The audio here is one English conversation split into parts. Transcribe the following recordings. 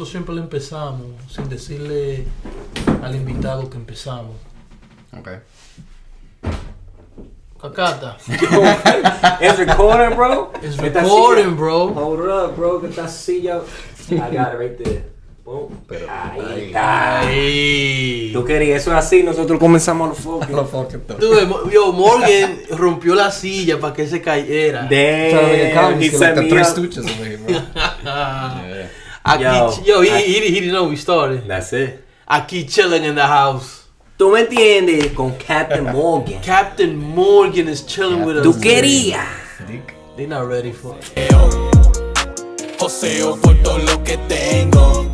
nosotros siempre le empezamos sin decirle al invitado que empezamos. Okay. Cacata. It's recording, bro. It's recording, bro. Hold up, bro. Get that silla. I got it right there. Boom. Pero, ahí está. Ay. Tú querías eso así, nosotros comenzamos los fucking. Yo, Morgan rompió la silla para que se cayera. Damn. He He like set the me Three up. Stooges over here, bro. Yeah. He didn't know we started. That's it. Aqui Chillin in the house. ¿Tú me entiendes? Con Captain Morgan. Captain Morgan is chilling with us. Tú querías. They're not ready for it. Joseo por todo lo que tengo.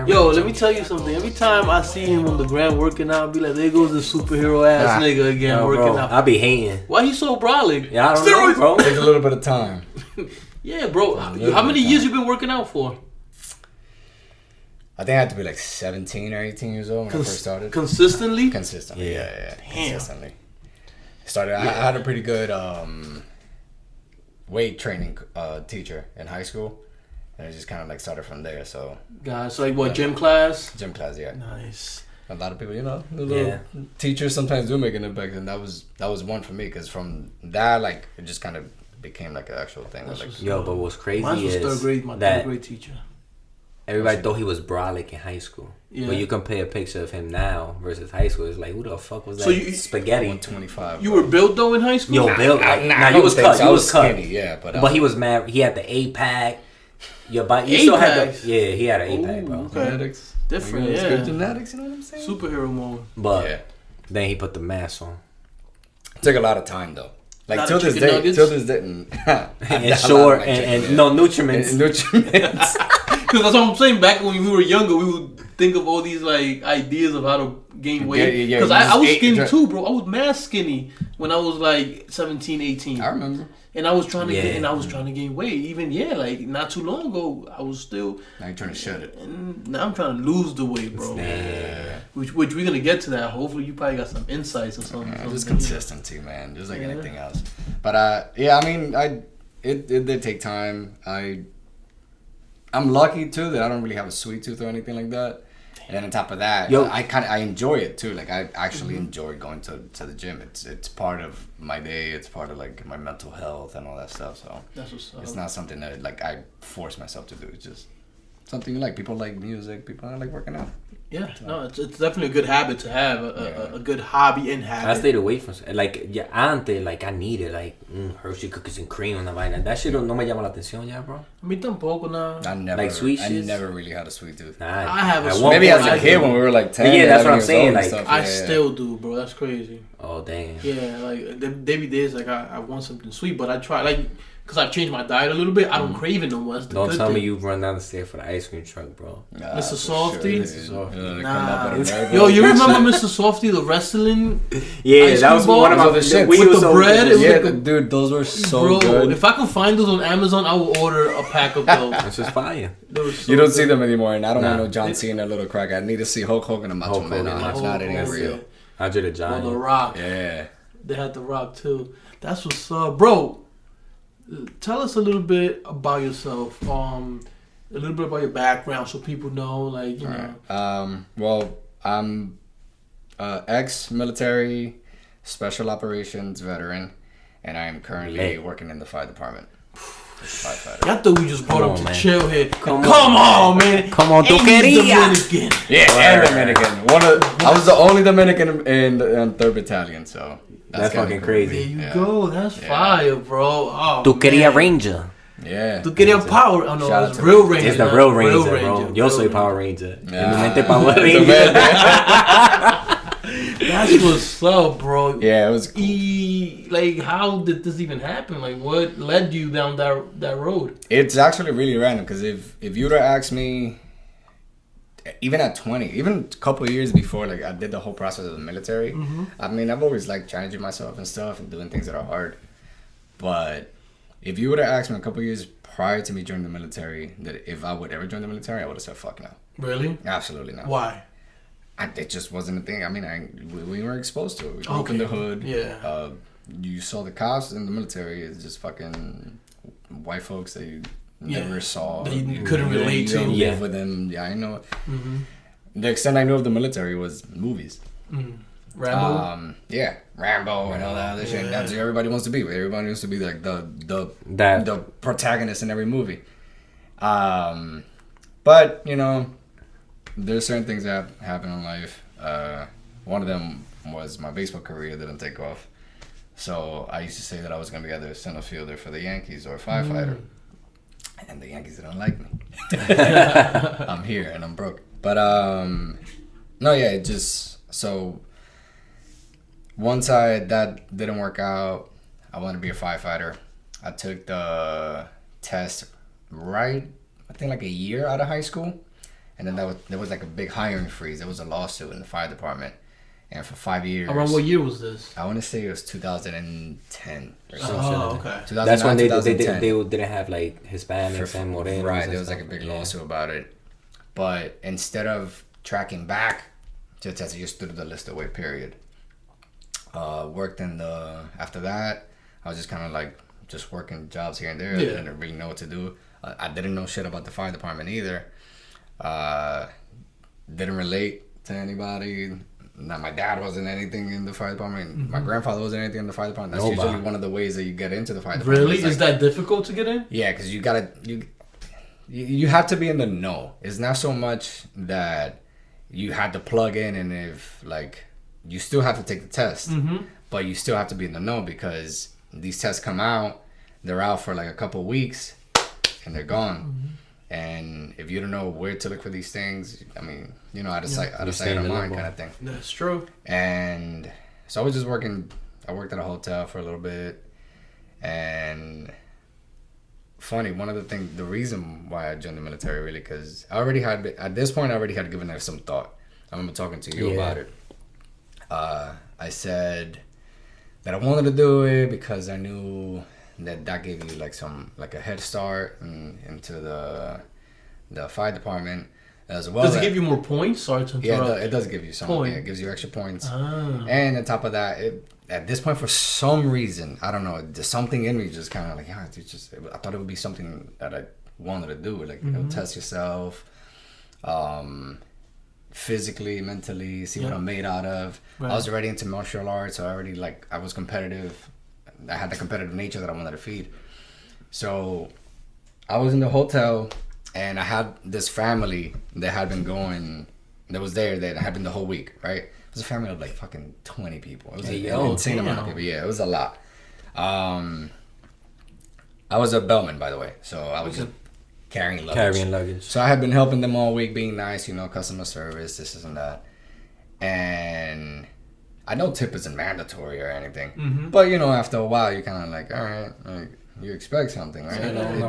Yo, let me tell you something. Every time I see him on the ground working out, I be like, there goes the superhero ass nigga again working out. I be hating. Why he so brolic? Yeah, I don't know, bro. Takes a little bit of time. Yeah, bro. How many years you been working out for? I think I had to be like 17 or 18 years old when I first started. Consistently? Consistently, yeah. Damn. Consistently. I had a pretty good weight training teacher in high school. And I just kind of like started from there, so. Guys, so like what, gym class? Gym class, yeah. Nice. A lot of people, the little teachers sometimes do make an impact, and that was one for me, because from that, like, it just kind of became like an actual thing. Like, Yo, but what's crazy Mine was my third grade teacher. Everybody thought he was brolic in high school. Yeah. But you compare a picture of him now versus high school, it's like, who the fuck was that? Spaghetti. 125. You were built though in high school? Yo, built. Nah, he was cut. He was skinny, yeah. But he was mad. He had the 8-pack. Your body, you still had the, yeah, he had an 8-pack, bro. Okay. Genetics. Different, yeah. Good genetics, you know what I'm saying? Superhero mode. But then he put the mask on. It took a lot of time, though. Like, till this day. And short and no nutriments. Because that's what I'm saying. Back when we were younger, we would think of all these like ideas of how to gain weight. Because I was skinny too, bro. I was mad skinny when I was like 17, 18. I remember. And I was trying to get, to gain weight. Even like not too long ago, I was still. Now you're trying to shed it. And now I'm trying to lose the weight, bro. Yeah. Which we're gonna get to that. Hopefully, you probably got some insights or something. Just consistency, man. Just like anything else. But I mean, it did take time. I'm lucky too that I don't really have a sweet tooth or anything like that. And then on top of that, I enjoy it too. Like, I actually enjoy going to the gym. It's part of my day. It's part of like my mental health and all that stuff. So that's what's up. It's not something that like I force myself to do. It's just something you like. People like music. People like working out. Yeah, no, it's definitely a good habit to have, a good hobby and habit. I stayed away from, like, antes, like, I needed, like, Hershey cookies and cream on the vaina. That shit no me llama la atención ya, bro. A mí tampoco, nah. Like sweet shit. I never really had a sweet tooth. Nah, I have a sweet maybe as a kid when we were like 10. Yeah, that's what I'm saying. Like, I still do, bro. That's crazy. Oh, damn. Yeah, like, there be days, like, I want something sweet, but I try, like, because I've changed my diet a little bit, I don't crave it no more. That's the Don't tell me you run down the stairs for the ice cream truck, bro. Mr. Softy? Sure. Nah. Yo, you remember Mr. Softy, the wrestling? Yeah, that was one of my shit. With the bread? Yeah, dude, those were so good. If I can find those on Amazon, I will order a pack of those. That's just fire. You don't see them anymore, and I don't want no John Cena, little crack. I need to see Hulk Hogan and Macho Man. It's not any real. I did a Johnny. The Rock. Yeah. They had The Rock, too. That's what's up. Bro, tell us a little bit about yourself. A little bit about your background so people know, like, you know. Right. Well, I'm ex-military special operations veteran, and I am currently working in the fire department. Firefighter. I thought we just brought him to chill here. Come on, man. Come on, tú querías. Dominican. Yeah, and Dominican. I was the only Dominican in 3rd Battalion, so that's fucking crazy. There you go. That's fire, bro. Oh, tú querías Ranger. Yeah. Tú querías Power. Oh, no, it's Real Ranger. It's the Real Ranger, bro. Yo soy Power Ranger. Yeah. Power Ranger. That's what's up, bro. Yeah, it was cool. Like, how did this even happen? Like, what led you down that road? It's actually really random, because if you would have asked me, even at 20, even a couple of years before, like, I did the whole process of the military. I mean, I've always liked challenging myself and stuff and doing things that are hard. But if you would have asked me a couple of years prior to me joining the military that if I would ever join the military, I would have said, fuck no. Really? Absolutely not. Why? It just wasn't a thing. I mean, we weren't exposed to it. We grew up in the hood. Yeah. You saw the cops in the military. It's just fucking white folks. They never saw. That you couldn't relate to. You live with them. Yeah, I know. Mm-hmm. The extent I knew of the military was movies. Rambo. Rambo and all that other shit. That's what everybody wants to be. Everybody wants to be like the protagonist in every movie. But you know, there's certain things that happen in life. One of them was my baseball career didn't take off. So I used to say that I was going to be either a center fielder for the Yankees or a firefighter. And the Yankees didn't like me. I'm here and I'm broke. But, it just... So, once that didn't work out, I wanted to be a firefighter. I took the test I think like a year out of high school. And then there was like a big hiring freeze. There was a lawsuit in the fire department. And for 5 years. Around what year was this? I want to say it was 2010 or something. Oh, okay. That's when they didn't have like Hispanics and Morenos. Right, there was like a big lawsuit about it. But instead of tracking back to the test, I just threw the list away, period. After that, I was just kind of like just working jobs here and there. I didn't really know what to do. I didn't know shit about the fire department either. Didn't relate to anybody. My dad wasn't anything in the fire department. My grandfather wasn't anything in the fire department. That's usually one of the ways that you get into the fire department. Really? Is that difficult to get in? Yeah, because you have to be in the know. It's not so much that you had to plug in, and if like you still have to take the test, but you still have to be in the know because these tests come out, they're out for like a couple weeks, and they're gone. And if you don't know where to look for these things, I mean, you know, out of sight, out of mind kind of thing. That's true. And so I was just working. I worked at a hotel for a little bit. And funny, the reason why I joined the military really, because at this point, I already had given it some thought. I remember talking to you about it. I said that I wanted to do it because I knew that gave you like a head start into the fire department as well. Does it give you more points? Sorry to interrupt. Yeah, it does give you some. Yeah, it gives you extra points. And on top of that, at this point, for some reason, I don't know, there's something in me just kind of like, I thought it would be something that I wanted to do, like, you know, test yourself, physically, mentally, see what I'm made out of. Right. I was already into martial arts, so I was competitive. I had the competitive nature that I wanted to feed. So I was in the hotel, and I had this family that had been going, that was there, that had been the whole week, right? It was a family of like fucking 20 people. It was an insane amount of people. Yeah, it was a lot. I was a bellman, by the way, so I was just carrying luggage. So I had been helping them all week, being nice, you know, customer service, this and that. And I know tip isn't mandatory or anything, but you know, after a while, you're kind of like, all right, like, you expect something, right?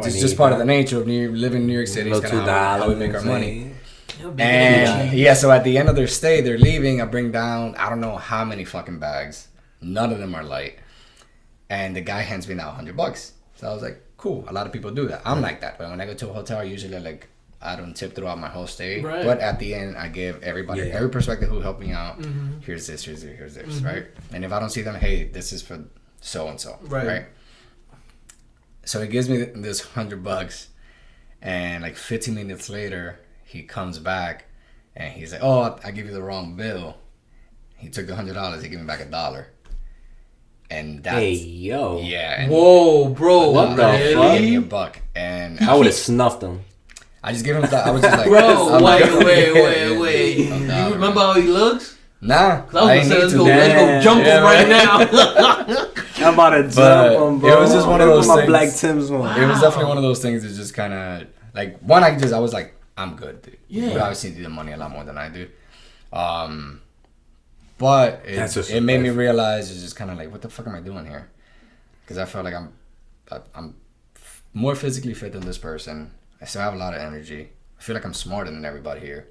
It's just part of the nature of living in New York City. It's kind of how we make our money. And so at the end of their stay, they're leaving. I bring down, I don't know how many fucking bags. None of them are light. And the guy hands me now $100. So I was like, cool. A lot of people do that. I'm like that. But when I go to a hotel, usually like, I don't tip throughout my whole stay. Right. But at the end, I give everybody, every perspective who helped me out. Here's this, right? And if I don't see them, hey, this is for so-and-so, right? So he gives me this $100, and like 15 minutes later, he comes back, and he's like, "Oh, I give you the wrong bill." He took the $100. He gave me back $1, and that's And whoa, bro, what the fuck? He gave me $1, and I would have snuffed him. I just gave him that. I was just like, bro, wait. You remember how he looks? Nah, I was gonna say, let's go jump him right now. I'm about to jump him, bro. It was just one of those things. Black Timbs one. It was definitely one of those things that just kind of like I was like, I'm good, dude. Yeah. You obviously do the money a lot more than I do. But it made me realize it's just kind of like, what the fuck am I doing here? Because I felt like I'm more physically fit than this person. I still have a lot of energy. I feel like I'm smarter than everybody here.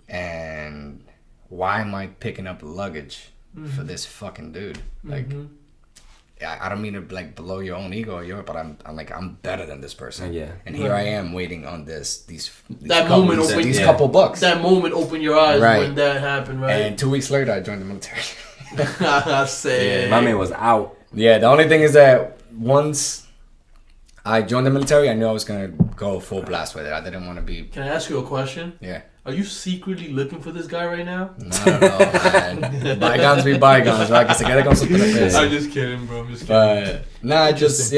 And why am I picking up luggage for this fucking dude? Like, I don't mean to like blow your own ego, but I'm better than this person. Yeah. And here I am waiting on these couple bucks. That moment opened your eyes when that happened, right? And 2 weeks later, I joined the military. I said, my man was out. Yeah. The only thing is that once I joined the military, I knew I was gonna go full blast with it. I didn't want to be. Can I ask you a question? Yeah. Are you secretly looking for this guy right now? No, man. Bygones be bygones, right? Que se quede con su trapez. I'm just kidding, bro. I'm just kidding. But no, I just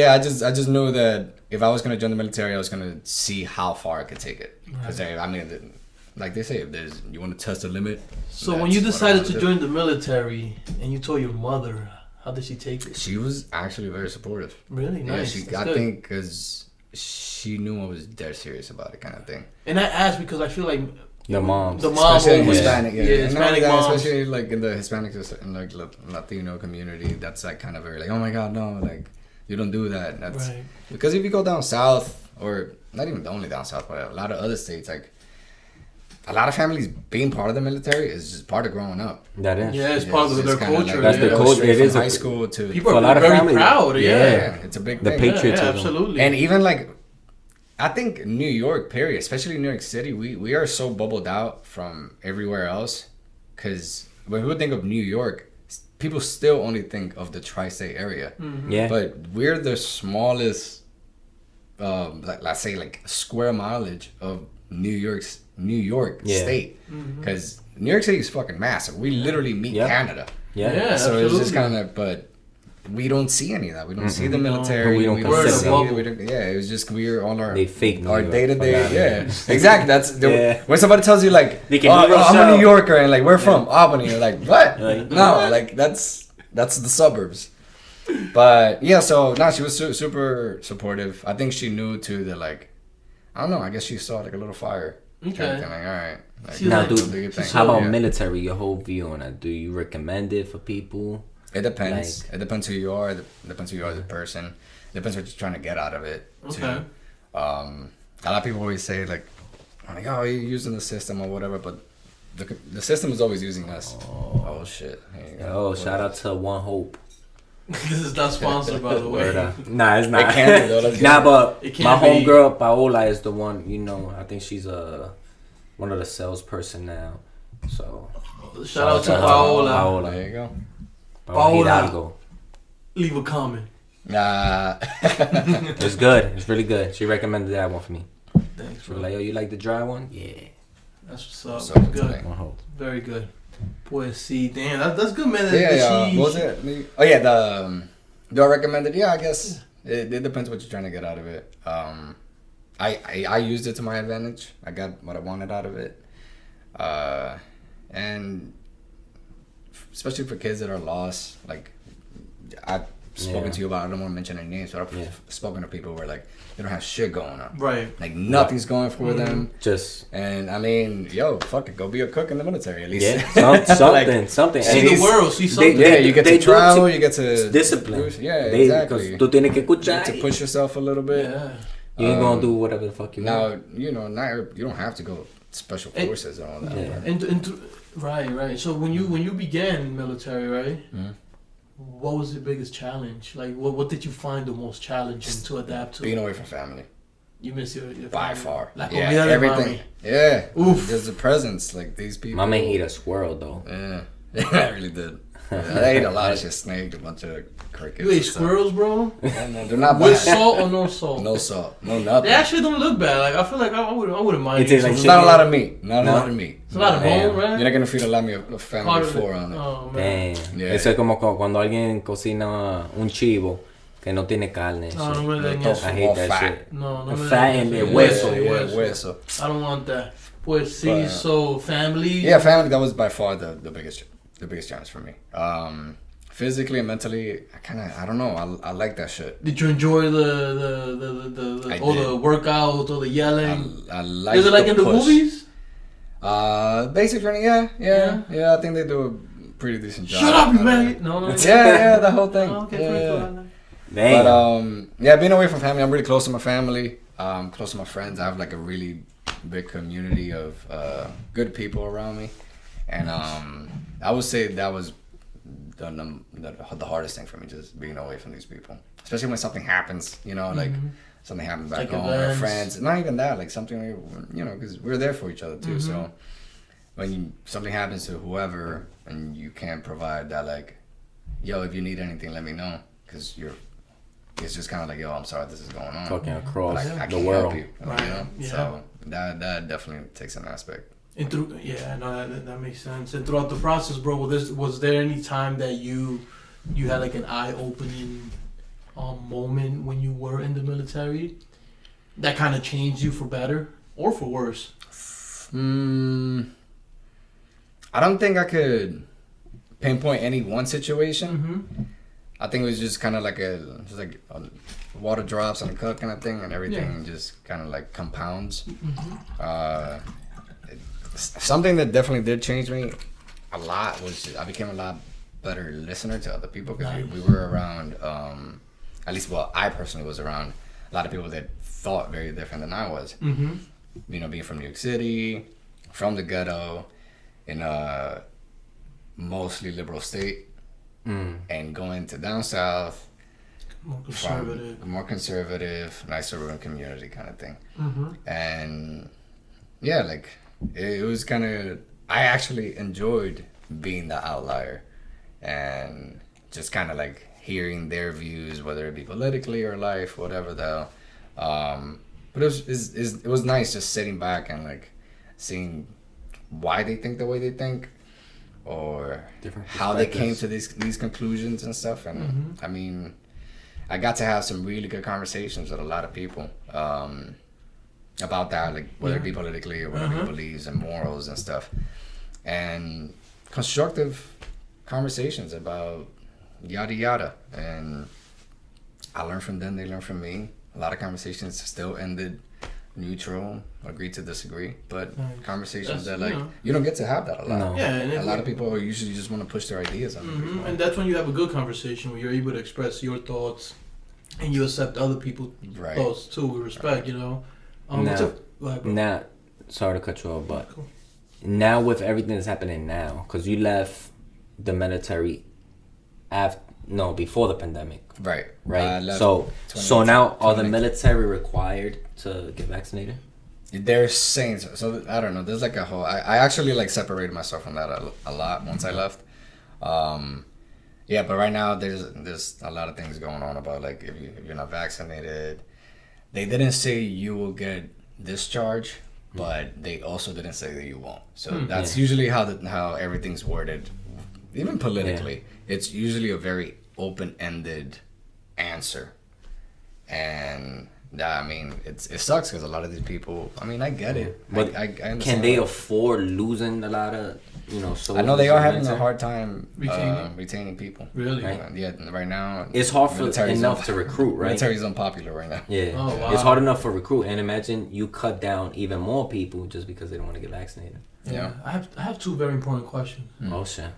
knew that if I was gonna join the military, I was gonna see how far I could take it. Because I mean, like they say, if you want to test the limit. So when you decided to join the military and you told your mother, how did she take it? She was actually very supportive. Really nice. Yeah, I think because she knew I was dead serious about it, kind of thing. And I asked because I feel like the mom, especially Hispanic, Hispanic moms, especially like in the Hispanic and like Latino community, that's like kind of very like, oh my god, no, like you don't do that. That's right. Because if you go down south, or not even only down south, but a lot of other states, like a lot of families being part of the military is just part of growing up. That is, it's part of their culture. Like, that's the culture. It is high school to people are very proud. Yeah, it's a big the thing. patriotism, absolutely. And even like, I think New York, period, especially New York City, we are so bubbled out from everywhere else. Because when people think of New York, people still only think of the tri-state area. Mm-hmm. Yeah. But we're the smallest, like, let's say, like square mileage of New York State. Because New York City is fucking massive. We literally meet Canada. Yeah, so absolutely. it's just kind of, but we don't see any of that. We don't see the military. We don't it was just we're on our day to day. Yeah, exactly. That's when somebody tells you like, I'm a New Yorker and like we're from Albany. You're like, what? No, like that's the suburbs. But yeah, so no, she was super supportive. I think she knew too that like, I don't know. I guess she saw like a little fire. Okay. Like, all right. Like, now, how about military? Your whole view on it? Do you recommend it for people? It depends. It depends who you are. It depends who you are as a person. It depends what you're trying to get out of it. Okay. Too. A lot of people always say like, oh, you're using the system or whatever, but the system is always using us. Oh shit. Oh, shout out to One Hope. This is not sponsored, by the way. Nah, it's not. It can be, though. Nah, but my homegirl Paola is the one. You know, I think she's one of the salesperson now. So shout out to Paola. There you go. Paola, leave a comment. It's good. It's really good. She recommended that one for me. Thanks, bro. Like, you like the dry one? Yeah. That's what's up. Good. Very good. Pues sí, damn, that's good, man. Yeah. What was it? Oh yeah, do I recommend it? Yeah, I guess it depends what you're trying to get out of it. I used it to my advantage. I got what I wanted out of it. And especially for kids that are lost, like I've spoken to you about, I don't want to mention any names, but I've spoken to people where like they don't have shit going on. Right. Like nothing's going for them. And I mean, fuck it, go be a cook in the military at least. Yeah, something. See the world, see something. You get to travel, you get to discipline. Exactly. Tú tienes que escuchar. To push yourself a little bit. Yeah. You ain't gonna do whatever the fuck you want. Now, you don't have to go special forces and all that. Yeah. Right. So when you began military, right? Mm-hmm. What was the biggest challenge? Like, what did you find the most challenging to adapt to? Being away from family. You miss your family? By far. Like, everything. Yeah. Oof. There's the presence, like these people. My man ate a squirrel, though. Yeah. I really did. I ate a lot of shit, snake, a bunch of crickets. You ate squirrels, bro? They're not with salt or no salt? No salt. No nothing. They actually don't look bad. Like, I feel like I wouldn't mind. It's not a lot of meat. Not a lot of meat. It's a lot of bone, right? You're not going to feed a family of 4 on it. Oh, man. Yeah. Eso es como cuando alguien cocina un chivo que no tiene carne. No me den eso. I hate that shit. No me fat and the hueso. I don't want that. Pues sí, so family. Yeah, family, that was by far the biggest challenge for me. Physically and mentally, I don't know. I like that shit. Did you enjoy all the workouts, all the yelling? I like. Is it like in the movies? Basic training, yeah. I think they do a pretty decent job. Shut up, man! No. Yeah, the whole thing. Okay, But being away from family, I'm really close to my family. Close to my friends. I have like a really big community of good people around me, and I would say that was the hardest thing for me, just being away from these people, especially when something happens, like something happens back home, or friends, not even that, like something, because we're there for each other too. So when something happens to whoever and you can't provide that, like, yo, if you need anything, let me know, because you're it's just kind of like, yo, I'm sorry this is going on. Fucking across I the can't world. help you. Right. You know? Yeah. So that definitely takes an aspect. And that makes sense. And throughout the process, bro, was there any time that you had like an eye-opening moment when you were in the military that kind of changed you for better or for worse? I don't think I could pinpoint any one situation. Mm-hmm. I think it was just kind of like water drops on a cup kind of thing, and everything just kind of like compounds. Mm-hmm. Something that definitely did change me a lot was I became a lot better listener to other people because we were around, at least, well, I personally was around a lot of people that thought very different than I was. Mm-hmm. You know, being from New York City, from the ghetto, in a mostly liberal state, and going to down south, more conservative, nice urban community kind of thing. Mm-hmm. And yeah, like it was kind of, I actually enjoyed being the outlier and just kind of like hearing their views, whether it be politically or life, whatever the hell. But it was nice just sitting back and like seeing why they think the way they think, or how they came to these conclusions and stuff. And I mean, I got to have some really good conversations with a lot of people about that, like whether it be politically or whatever beliefs and morals and stuff, and constructive conversations about yada yada. And I learned from them, they learned from me. A lot of conversations still ended neutral, agree to disagree, but conversations that like you don't get to have that a lot. No. Yeah, and a lot of people usually just want to push their ideas on people. And that's when you have a good conversation where you're able to express your thoughts and you accept other people's thoughts too with respect. You know. Now, sorry to cut you off, but now with everything that's happening now, because you left the military before the pandemic. Right. So now are the military required to get vaccinated? They're saying so. I don't know. There's like a whole. I actually like separated myself from that a lot once I left. Yeah, but right now there's a lot of things going on about like if you're not vaccinated, they didn't say you will get discharged, but they also didn't say that you won't. So that's usually how everything's worded, even politically. It's usually a very open-ended answer, and I mean it sucks because a lot of these people. I mean, I get it, but I understand. Can they afford losing a lot of I know they are having a hard time retaining people. Really? Right? Yeah, right now it's hard enough to recruit. Right? Military's unpopular right now. Yeah, It's hard enough for recruit, and imagine you cut down even more people just because they don't want to get vaccinated. Yeah. I have two very important questions. Oh shit.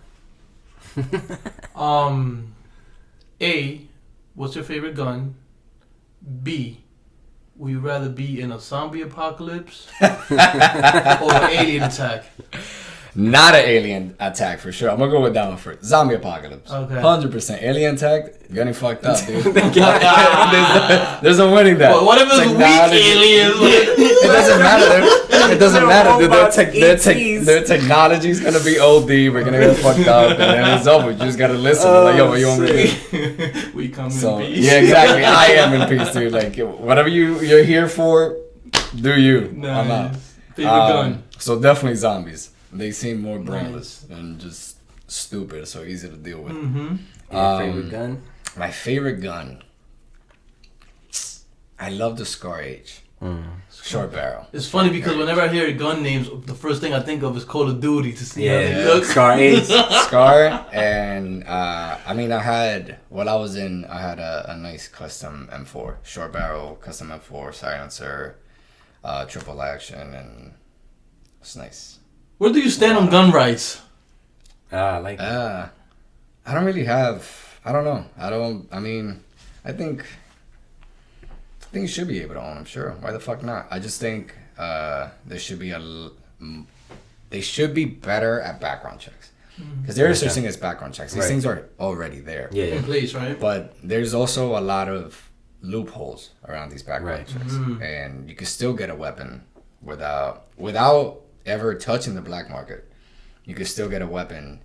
A, what's your favorite gun? B, would you rather be in a zombie apocalypse or an alien attack? Not an alien attack for sure. I'm gonna go with that one first. Zombie apocalypse. Okay. 100%. Alien attack, getting fucked up, dude. There's no winning that. Well, what if it's weak aliens? It doesn't matter. It doesn't matter, dude. Their technology's gonna be OD. We're gonna get fucked up, and then it's over. You just gotta listen. Like, yo, what you want me to do? We come in peace. Yeah, exactly. I am in peace, dude. Like, whatever you're here for, do you. Nice. I'm out. Favorite gun. So definitely zombies. They seem more brainless and just stupid, so easy to deal with. Your favorite gun? My favorite gun. I love the Scar H. Short barrel. It's funny because whenever I hear gun names, the first thing I think of is Call of Duty to see how they look. Scar H. Scar, and I mean, I had a nice custom M4, short barrel, custom M4, silencer, triple action, and it's nice. Where do you stand on gun rights? I like it. I don't really have. I don't know. I think you should be able to own them. Sure. Why the fuck not? I just think there should be they should be better at background checks. Because there is such thing as background checks. These things are already there. Yeah. In place, right? But there's also a lot of loopholes around these background checks, and you can still get a weapon without ever touching the black market. You can still get a weapon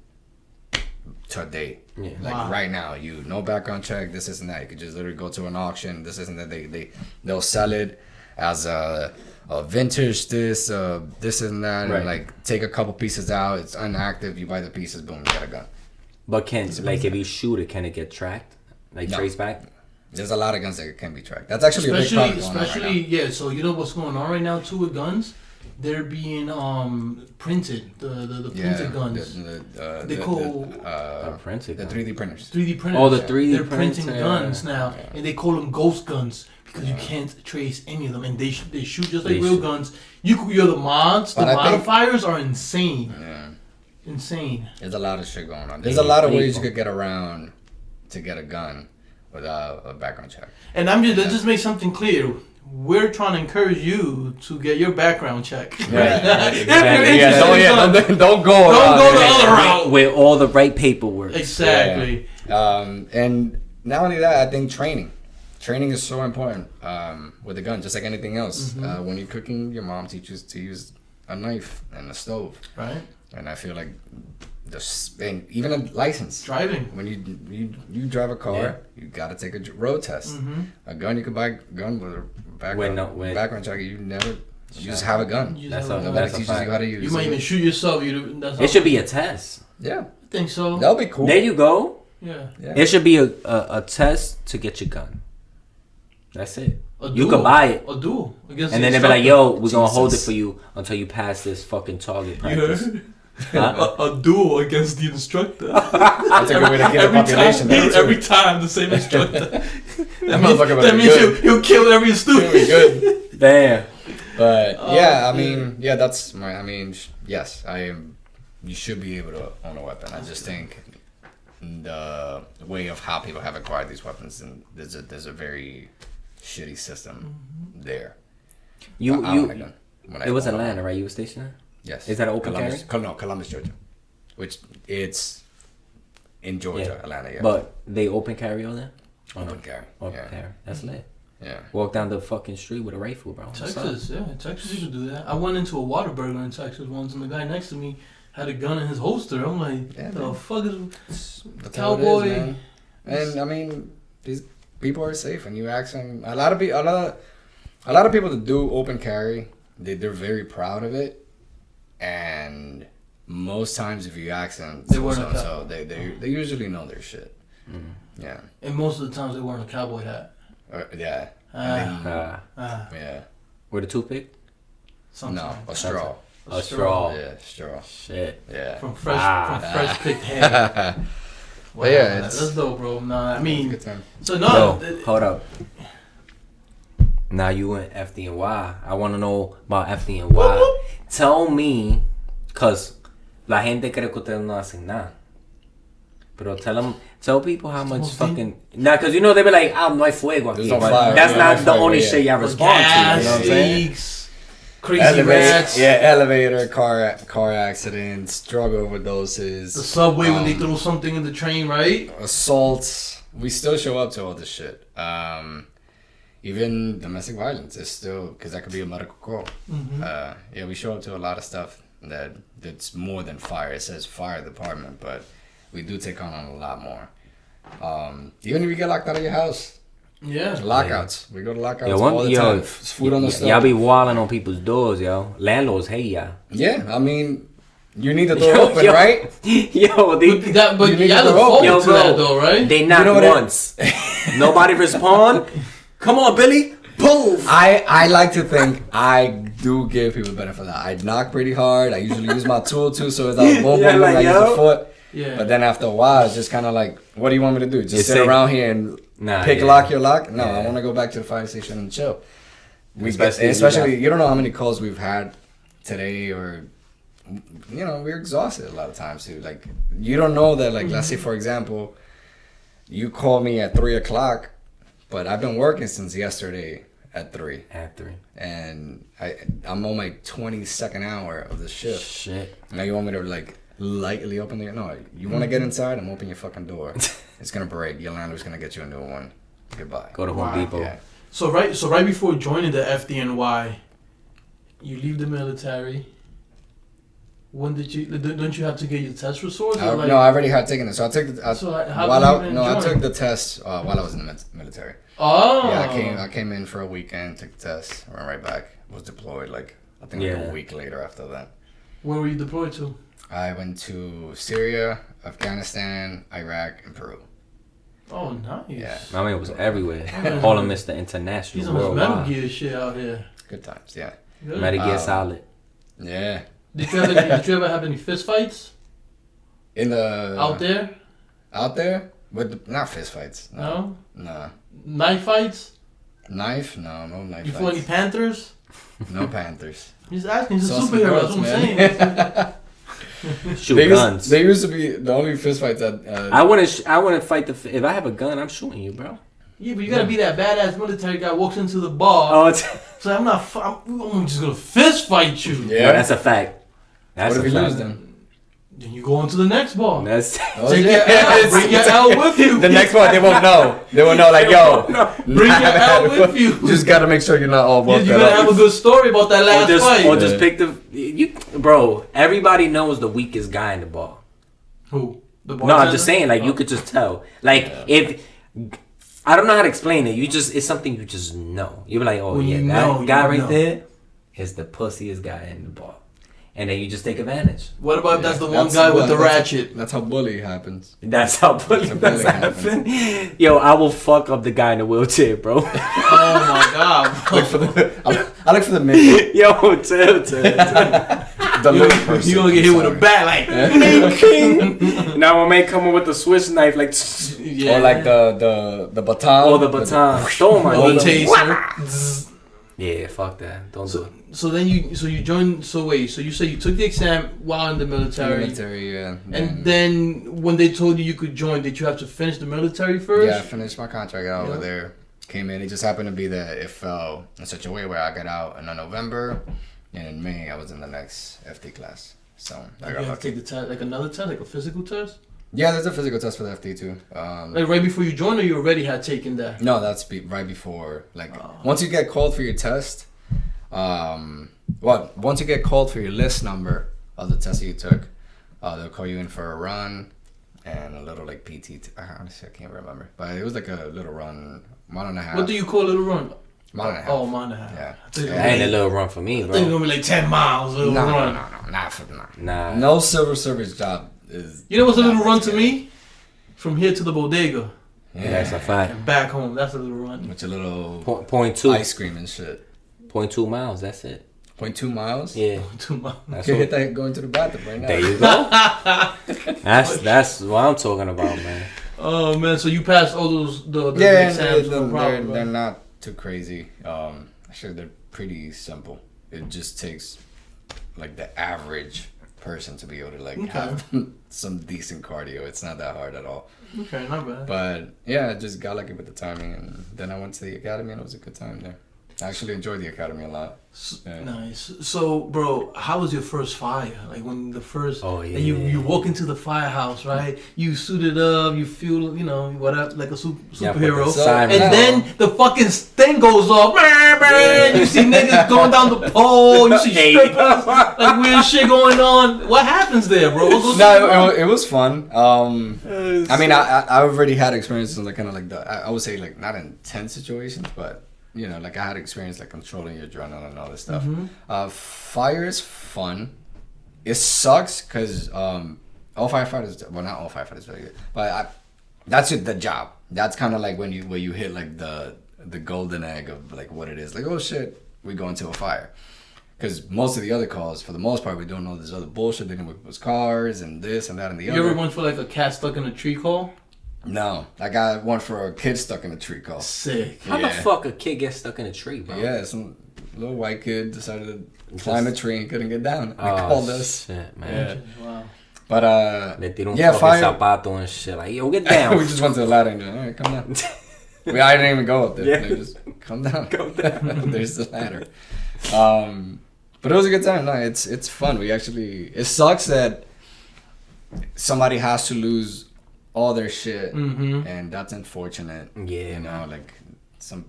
today. Yeah. Like right now, no background check, this isn't that. You could just literally go to an auction, this isn't that. They'll sell it as a vintage this and that, and like take a couple pieces out. It's inactive. You buy the pieces, boom, you got a gun. But if you shoot it, can it get tracked? Like traced back? There's a lot of guns that can be tracked. That's actually a big problem going on right now. Yeah. So you know what's going on right now too with guns? They're being printed. The printed guns. They call printed. The 3D printers. 3D printers. Oh, the 3D They're printing guns now, and they call them ghost guns because you can't trace any of them, and they shoot just like real guns. You're the mods. The modifiers are insane. Yeah. Insane. There's a lot of shit going on. There's a lot of ways you could get around to get a gun without a background check. And let's just make something clear. We're trying to encourage you to get your background check. Yeah, exactly. Don't go the other route with all the right paperwork. Exactly. Yeah. And not only that, I think training is so important with the gun, just like anything else. Mm-hmm. When you're cooking, your mom teaches to use a knife and a stove. Right. And I feel like and even a license. Driving. When you drive a car, you got to take a road test. Mm-hmm. A gun, you can buy a gun with a background check. You just have a gun. Nobody teaches you how to use it. You might even shoot yourself. It should be a test. Yeah. I think so. That'll be cool. There you go. Yeah. It should be a test to get your gun. That's it. You can buy it. A duel. And then they'll be like, yo, we're going to hold it for you until you pass this fucking target practice. A duel against the instructor. That's a good way to get a population. Every time the same instructor. that means he'll kill every student. It'll be good. Damn. But yes, you should be able to own a weapon. I just think the way of how people have acquired these weapons, and there's a very shitty system there. It was Atlanta, right? You were stationed there? Yes. Is that an open carry? No, Columbus, Georgia. Which it's in Georgia, Atlanta, yeah. But they open carry on there? Open carry. Open carry. That's lit. Yeah. Walk down the fucking street with a rifle, bro. Texas you can do that. I went into a Whataburger in Texas once, and the guy next to me had a gun in his holster. I'm like, the fuck is cowboy? And I mean, these people are safe, and you ask them. A lot of people that do open carry, they're very proud of it. And most times, if you ask them, they usually know their shit. Mm-hmm. Yeah. And most of the times, they wearing a cowboy hat. Yeah. Yeah. With a toothpick? No, a straw. A straw. Yeah, straw. Shit. Yeah. From fresh picked hair. Wow, but yeah, that's dope, bro. Nah, I mean, good time. So hold up. Now you in FDNY. I want to know about FDNY. Tell me, cause la gente cree que ustedes no hacen nada. Pero tell people how much fucking cause you know they be like, no hay fuego aquí. That's not the only shit y'all respond to. You know what I'm saying? Crazy rats. Yeah, elevator, car accidents, drug overdoses. The subway when they throw something in the train, right? Assaults. We still show up to all this shit. Even domestic violence is still, because that could be a medical call. Mm-hmm. We show up to a lot of stuff that's more than fire. It says fire department, but we do take on a lot more. Even if you get locked out of your house. Yeah. Lockouts. We go to lockouts all the time. Food on the stove. Y'all be walling on people's doors, yo. Landlords hate y'all. Yeah, I mean, you need the door open, right? But y'all look forward to that though, right? They knock once. Nobody respond. Come on, Billy. Boom. I like to think I do give people benefit of that. I knock pretty hard. I usually use my tool too, so it's like boom, boom, I use the foot. Yeah. But then after a while, it's just kind of like, what do you want me to do? Just sit around here and lock your lock? No, I want to go back to the fire station and chill. Especially, you don't know how many calls we've had today, or we're exhausted a lot of times too. Like, you don't know that. Like, let's say for example, you call me at 3:00. But I've been working since yesterday at 3. And I'm on my 22nd hour of the shift. Shit. Now you want me to like lightly open the... No, you want to get inside? I'm opening your fucking door. It's going to break. Your landlord's going to get you a new one. Goodbye. Go to Home Depot. Yeah. So right before joining the FDNY, you leave the military. When did you? Don't you have to get your test results? No, I already had taken it. So I took the. I took the test while I was in the military. Oh. Yeah, I came in for a weekend, took the test, went right back. Was deployed like a week later after that. Where were you deployed to? I went to Syria, Afghanistan, Iraq, and Peru. Oh, nice. Yeah. My man was everywhere. Call him Mr. International. He's on Metal Gear shit out here. Good times, yeah. Good. Metal Gear Solid. Yeah. Did you ever have any fist fights? Out there? Out there? Not fist fights. No? No. Knife fights? Knife? No knife fights. You fought any Panthers? No Panthers. He's asking. He's a superhero. That's what I'm saying. Shoot guns. They used to be the only fist fights that. I wouldn't fight if I have a gun, I'm shooting you, bro. Yeah, but you gotta be that badass military guy walks into the bar. So I'm just gonna fist fight you. Yeah, that's a fact. That's what if you lose them? Then you go on to the next bar. That's bring your L with you. The next one, they won't know. They won't know, like, yo. Bring your L with you. You just gotta make sure you're not all woke up. You gotta have a good story about that last fight. Or just pick bro, everybody knows the weakest guy in the bar. Who? The bartender? No, I'm just saying, like, you could just tell. Like, if... I don't know how to explain it. It's something you just know. You're like, oh, that guy right there is the pussiest guy in the bar. And then you just take advantage. What about if that's the one guy with the ratchet? That's how bullying happens. That's how bullying happens. Yo, I will fuck up the guy in the wheelchair, bro. Oh my god, bro. I look for the midget. Yo, chill. The little person. You gonna get hit with a bat like Now my man coming with the Swiss knife like or like the baton. Or the baton. Throw my taser. Yeah, fuck that. Don't do it. So then you joined. So wait. So you say you took the exam while in the military. Yeah. And then when they told you could join, did you have to finish the military first? Yeah, I finished my contract out over there. Came in. It just happened to be that it fell in such a way where I got out in November, and in May I was in the next FT class. So I got lucky. Take the test, like another test, like a physical test. Yeah, there's a physical test for the FT too. Like right before you joined, or you already had taken that? No, that's right before. Like once you get called for your test, once you get called for your list number of the test that you took, they'll call you in for a run and a little like PT. Honestly, I can't remember, but it was like a little run, mile and a half. What do you call a little run? Mile and a half. Oh, mile and a half. Yeah. That ain't a little run for me, bro. I think it's gonna be like 10 miles. No, Nah. No civil service job is. You know what's a little run to me? From here to the bodega. Yeah, that's a fact. And back home, that's a little run. With your little 0.2 ice cream and shit. 0.2 miles, that's it. 0.2 miles? Yeah. 2 miles. You can hit that going to the bathroom right now. There you go. That's what I'm talking about, man. Oh man, so you passed all those the exams? They're not too crazy. Actually, they're pretty simple. It just takes like the average person to be able to have some decent cardio. It's not that hard at all. Okay, not bad. But yeah, I just got lucky with the timing, and then I went to the academy, and it was a good time there. I actually enjoyed the academy a lot. Yeah. Nice. So, bro, how was your first fire? Like when the first, yeah. You walk into the firehouse, right? You suited up, you feel, whatever, like a superhero. And then the fucking thing goes off. You see niggas going down the pole. You see strippers, like weird shit going on. What happens there, bro? No, it was fun. I mean, I already had experiences like kind of like I would say like not intense situations, but. Like I had experience like controlling your adrenaline and all this stuff. Mm-hmm. Fire is fun. It sucks because all firefighters, well, not all firefighters, but that's the job. That's kind of like when you hit like the golden egg of like what it is. Like, oh shit, we go into a fire. Because most of the other calls, for the most part, we don't know this other bullshit. They with cars and this and that and the other. You ever went for like a cat stuck in a tree call? No, I got one for a kid stuck in a tree call. Sick. How the fuck a kid gets stuck in a tree, bro? Yeah, some little white kid decided to climb a tree and couldn't get down. They called us. Shit, man. Yeah. Wow. But fire zapato and shit. Like, yo, get down. We just went to the ladder and just, all right, come down. I didn't even go up there. Yeah. They just come down. There's the ladder. But it was a good time. No, it's fun. It sucks that somebody has to lose all their shit, and that's unfortunate. Yeah, like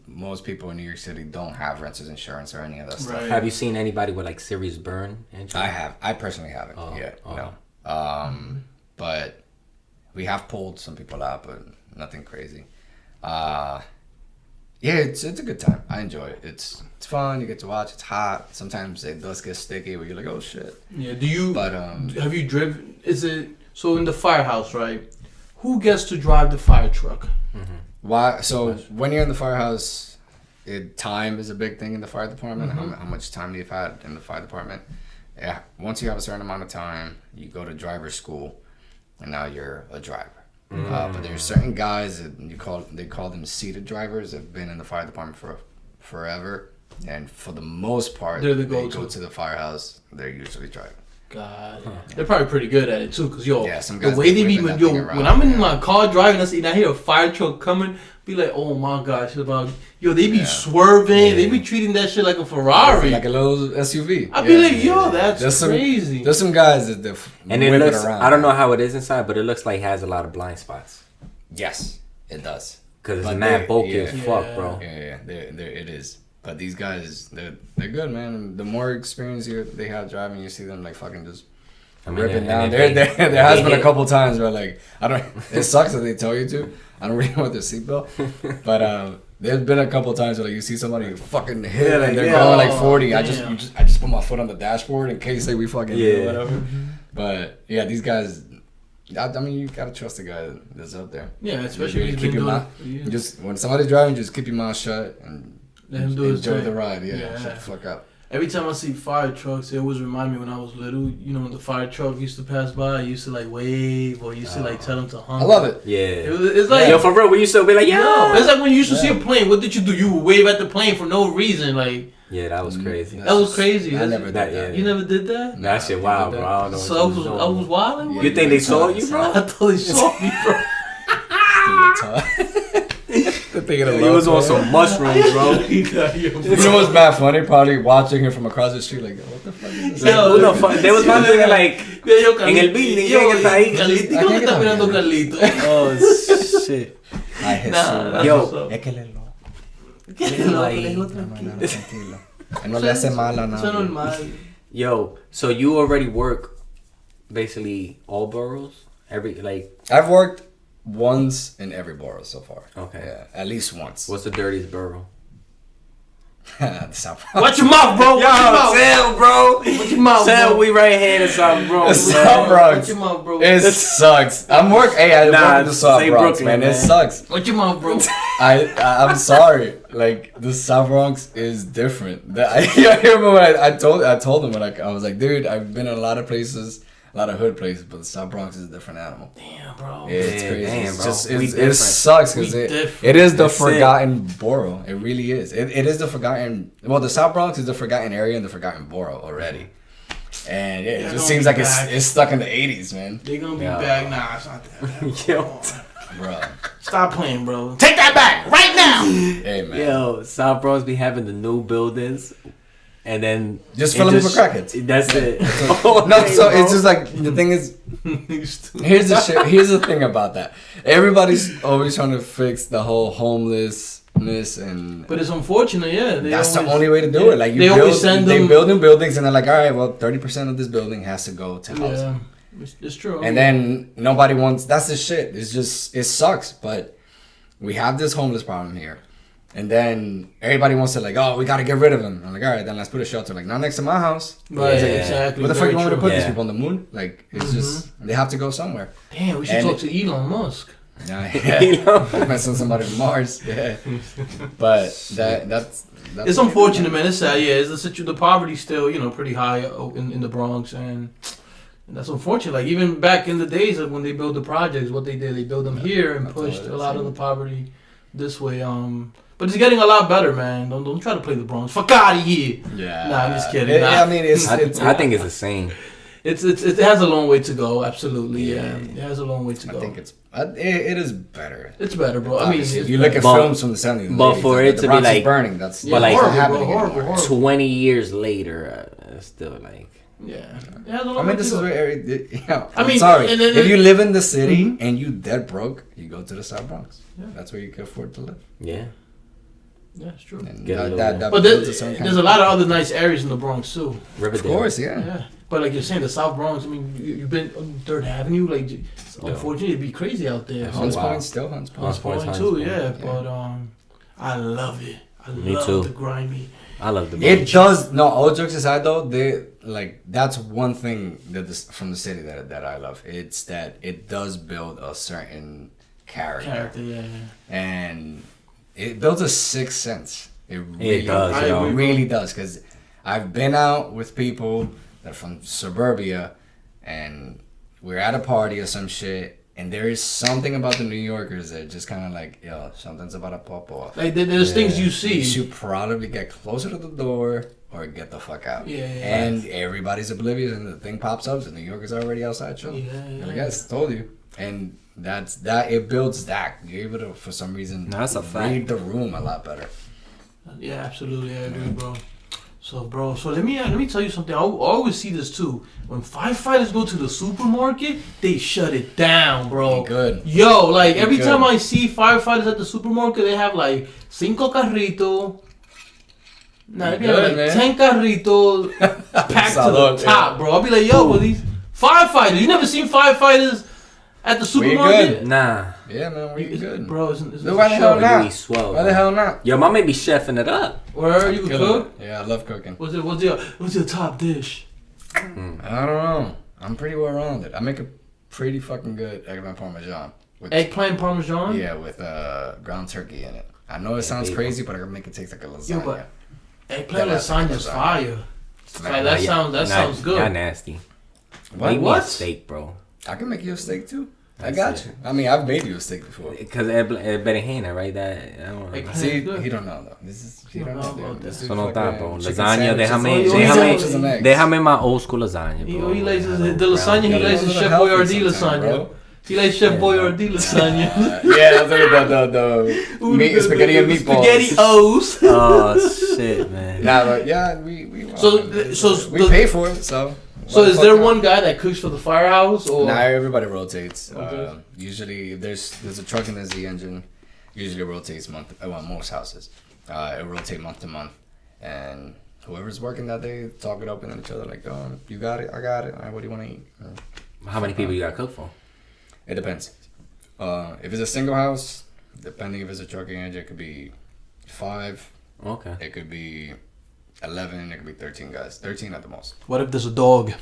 most people in New York City don't have renter's insurance or any of that stuff. Have you seen anybody with like serious burn injury? I have. I personally haven't yet. No. But we have pulled some people out, but nothing crazy. Yeah, it's a good time. I enjoy it. It's fun. You get to watch. It's hot. Sometimes it does get sticky, where you're like, oh shit. Yeah. Do you? But have you driven? Is it so in the firehouse, right? Who gets to drive the fire truck? Mm-hmm. Why? So when you're in the firehouse, time is a big thing in the fire department. Mm-hmm. How much time you've had in the fire department? Yeah. Once you have a certain amount of time, you go to driver school, and now you're a driver. But there's certain guys that they call them seated drivers that have been in the fire department for forever, and for the most part, they go to the firehouse. They're usually driving. God, they're probably pretty good at it too, cause some guys the way they be when I'm in my car driving, and I hear a fire truck coming, be like, oh my gosh, they be swerving, they be treating that shit like a Ferrari, like a little SUV. I be like, that's crazy. There's some guys that and it looks. I don't know how it is inside, but it looks like it has a lot of blind spots. Yes, it does. Cause it's mad bulky as fuck, bro. Yeah, it is. But these guys, they're good, man. The more experience they have driving, you see them like fucking just ripping down. There has been a couple times where like it sucks that they tell you to. I don't really want their seatbelt, but there's been a couple times where like you see somebody fucking hit and they're going like 40. I just put my foot on the dashboard in case we fucking do whatever. But yeah, these guys. I mean, you gotta trust the guy that's out there. Yeah, especially keep your mouth. Just when somebody's driving, just keep your mouth shut and. Let him do enjoy the ride, shut the fuck up. Every time I see fire trucks, it always remind me when I was little. You know, when the fire truck used to pass by, I used to like wave or used to like tell them to honk. I love it. Yeah. It's like for real, we used to be like, yo. It's like when you used to see a plane. What did you do? You would wave at the plane for no reason, like. Yeah, that was crazy. That was crazy. I never did that. You never did that? That shit wild, bro. I don't know. So I was wilding. You think they saw you, bro? I thought they saw me, bro. He was on some mushrooms, bro. You know what's mad funny? Probably watching him from across the street, like, what the fuck is this? Yo, what the fuck? There was one thing like, en el building, Carlito, ¿cómo está mirando Carlito? Oh, shit. Ay, Jesús. Yo. Es que él es loco. Tranquilo. No le hace mal a nadie. Yo, so you already work basically all boroughs? I've worked once in every borough so far. Okay. Yeah, at least once. What's the dirtiest borough? The South Bronx. Watch your mouth, bro. Sam, bro. Watch your mouth, Sam, bro. we right here in South Bronx. The South Bronx. Watch your mouth, bro. It sucks. I work in the South Bronx, man. It sucks. Watch your mouth, bro. I'm sorry. Like, the South Bronx is different. I remember when I told him, when I was like, dude, I've been in a lot of places, a lot of hood places, but the South Bronx is a different animal. Damn, bro. It's crazy. Damn, it's bro. just it sucks because it is the forgotten borough. It really is. It is the forgotten. Well, the South Bronx is the forgotten area and the forgotten borough already. And it just seems like it's stuck in the 80s, man. They're gonna be back. Nah, it's not that. Yo, bro. Stop playing, bro. Take that back right now. Hey, man. Yo, South Bronx be having the new buildings. And then just fill them with crackheads. That's it. It's just like the thing is. Here's the thing about that. Everybody's always trying to fix the whole homelessness But it's unfortunate, yeah. That's the only way to do it. Like they build new buildings and they're like, all right, well, 30% of this building has to go to housing. Yeah, it's true. And then nobody wants. That's the shit. It's just it sucks. But we have this homeless problem here. And then everybody wants to like, oh, we got to get rid of them. I'm like, all right, then let's put a shelter. Like, not next to my house. Right, exactly. Where the fuck you want me to put these people on the moon? Like, it's just, they have to go somewhere. Damn, we should talk to Elon Musk. Yeah. Mess with somebody from Mars. Yeah. But that's it's unfortunate, man. It's sad. Yeah, it's the poverty's still, pretty high in the Bronx. And that's unfortunate. Like, even back in the days of when they built the projects, what they did, they built them here and pushed a lot of the poverty this way. But it's getting a lot better, man. Don't try to play the Bronx. Fuck out of here. Yeah. Nah, I'm just kidding. I mean, I think it's the same. It has a long way to go. Absolutely, yeah. It has a long way to go. I think it is better. It's better, bro. I mean, you look at films from the 70s. But for it to be like burning, that's horrible. 20 years later, it's still like. Yeah. I mean, this is where I'm sorry. If you live in the city and you dead broke, you go to the South Bronx. Yeah. That's where you can afford to live. Yeah. Yeah, it's true. But there's a lot of other nice areas in the Bronx too. Riverdale. Of course, yeah. But like you're saying, the South Bronx. I mean, you've been on 3rd Avenue. Like, unfortunately, it'd be crazy out there. Hunts Point too. Yeah, but I love it. I love the grimy. I love the. It does. No, all jokes aside, though, that's one thing from the city that I love. It's that it does build a certain character. Yeah. And it builds a sixth sense. It really does. It really does. Because I've been out with people that are from suburbia, and we're at a party or some shit, and there is something about the New Yorkers that just kind of like, yo, something's about to pop off. Like there's things you see. You should probably get closer to the door or get the fuck out. Yeah. And everybody's oblivious, and the thing pops up, and the New Yorkers are already outside chilling. Yeah. Like, I told you. And that's that. It builds that. You're able to, for some reason, read the room a lot better. Yeah, absolutely. I agree, bro. So let me tell you something. I always see this too. When firefighters go to the supermarket, they shut it down, bro. Good. Yo, like every time I see firefighters at the supermarket, they have like 5 carritos. Nah, they have like 10 carritos packed to the top, bro. I'll be like, yo, but these firefighters. You never seen firefighters at the supermarket? Nah. Yeah, man, we good. Bro, it's why the hell not? Why the hell not? Yo, my man be chefing it up. Where you can cook? Yeah, I love cooking. What's your top dish? I don't know. I'm pretty well rounded. I make a pretty fucking good eggplant parmesan. Eggplant parmesan? Yeah, with ground turkey in it. I know it sounds crazy, but I can make it taste like a lasagna. Yo, but eggplant lasagna is fire. Like, that sounds good. Not nasty. What? Steak, bro. I can make you a steak too. I got you. I mean, I've made you a steak before. Because berenjena, right? That I don't know. See, he don't know though. He don't know. Eso no está, bro. Lasagna, déjame my old school lasagna, bro. He likes the lasagna. He likes the Chef Boyardee lasagna. He likes Chef Boyardee lasagna. Yeah, the meat, spaghetti and meatballs. Spaghetti O's. Oh shit, man. Nah, but yeah, we pay for it, so. So is there one guy that cooks for the firehouse, or? Nah, everybody rotates. Usually, if there's a truck and there's the engine. Usually, it rotates most houses. It rotates month to month, and whoever's working that day talk it up and each other like, oh, you got it, I got it. All right, what do you want to eat? How many people you got to cook for? It depends. If it's a single house, depending if it's a truck and engine, it could be 5. Okay. It could be 11, it could be 13 guys. 13 at the most. What if there's a dog?